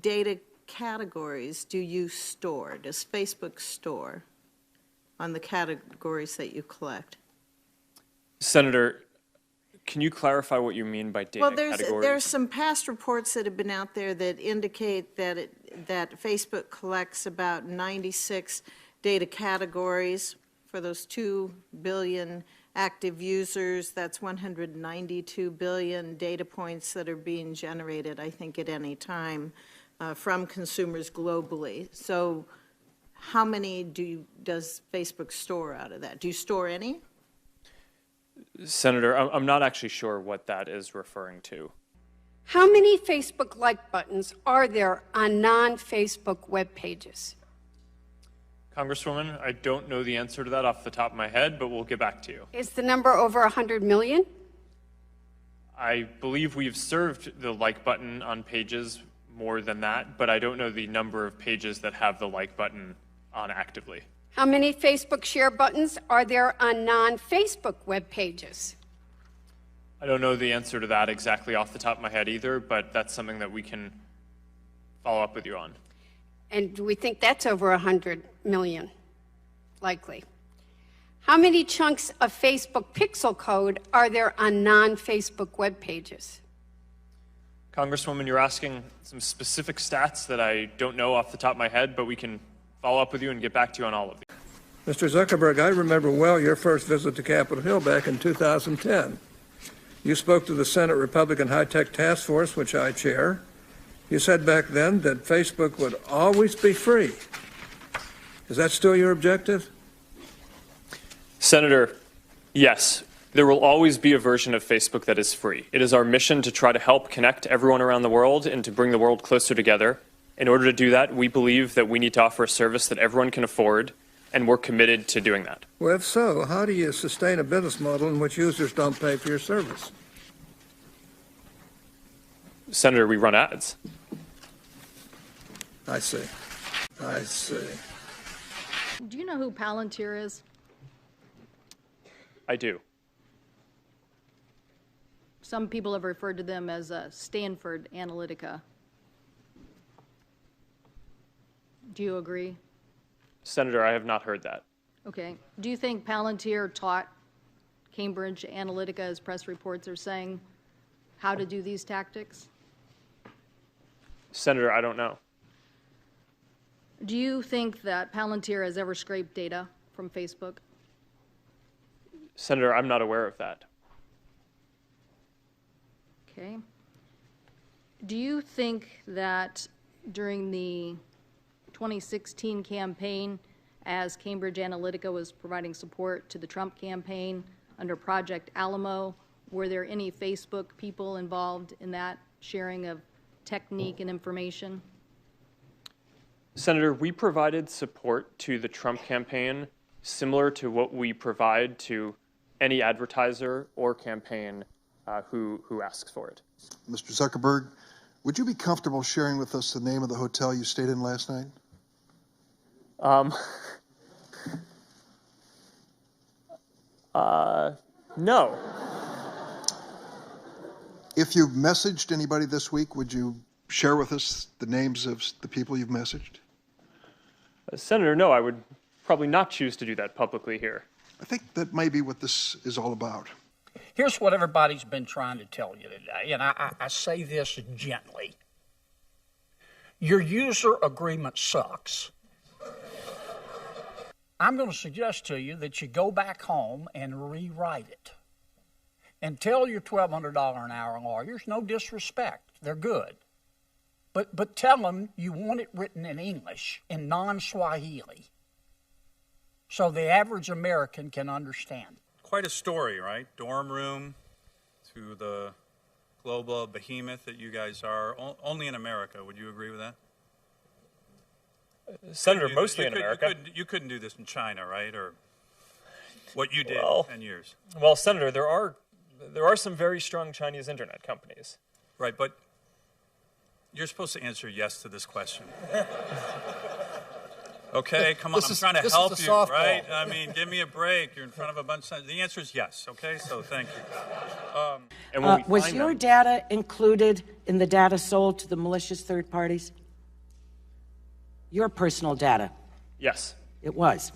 data categories do you store? Does Facebook store on the categories that you collect? Senator, can you clarify what you mean by data categories? Well, there's some past reports that have been out there that indicate that Facebook collects about 96 data categories for those 2 billion active users. That's 192 billion data points that are being generated, I think, at any time from consumers globally. So how many does Facebook store out of that? Do you store any? Senator, I'm not actually sure what that is referring to. How many Facebook like buttons are there on non-Facebook web pages? Congresswoman, I don't know the answer to that off the top of my head, but we'll get back to you. Is the number over 100 million? I believe we've served the like button on pages more than that, but I don't know the number of pages that have the like button on actively. How many Facebook share buttons are there on non-Facebook web pages? I don't know the answer to that exactly off the top of my head either, but that's something that we can follow up with you on. And do we think that's over 100 million? Likely. How many chunks of Facebook pixel code are there on non-Facebook web pages? Congresswoman, you're asking some specific stats that I don't know off the top of my head, but we can follow up with you and get back to you on all of these. Mr. Zuckerberg, I remember well your first visit to Capitol Hill back in 2010. You spoke to the Senate Republican High-Tech Task Force, which I chair. You said back then that Facebook would always be free. Is that still your objective? Senator, yes, there will always be a version of Facebook that is free. It is our mission to try to help connect everyone around the world and to bring the world closer together. In order to do that, we believe that we need to offer a service that everyone can afford, and we're committed to doing that. Well, if so, how do you sustain a business model in which users don't pay for your service? Senator, we run ads. I see. I see. Do you know who Palantir is? I do. Some people have referred to them as Stanford Analytica. Do you agree? Senator, I have not heard that. Okay. Do you think Palantir taught Cambridge Analytica, as press reports are saying, how to do these tactics? Senator, I don't know. Do you think that Palantir has ever scraped data from Facebook? Senator, I'm not aware of that. Okay. Do you think that during the 2016 campaign, as Cambridge Analytica was providing support to the Trump campaign under Project Alamo, were there any Facebook people involved in that sharing of technique and information? Senator, we provided support to the Trump campaign similar to what we provide to any advertiser or campaign who asks for it. Mr. Zuckerberg, would you be comfortable sharing with us the name of the hotel you stayed in last night? No. If you've messaged anybody this week, would you share with us the names of the people you've messaged? Senator, no, I would probably not choose to do that publicly here. I think that may be what this is all about. Here's what everybody's been trying to tell you today, and I say this gently. Your user agreement sucks. I'm going to suggest to you that you go back home and rewrite it. And tell your $1,200 an hour lawyers, no disrespect, they're good. But tell them you want it written in English, in non-Swahili, so the average American can understand. Quite a story, right? Dorm room to the global behemoth that you guys are, only in America. Would you agree with that? Senator, mostly in America. You couldn't do this in China, right? Or what you did 10 years. Well, Senator, there are some very strong Chinese internet companies. Right, but you're supposed to answer yes to this question. Okay, come on, I'm trying to help you, right? I mean, give me a break. You're in front of a bunch of... The answer is yes, okay? So thank you. Was your data included in the data sold to the malicious third parties? your personal data? Yes. It was.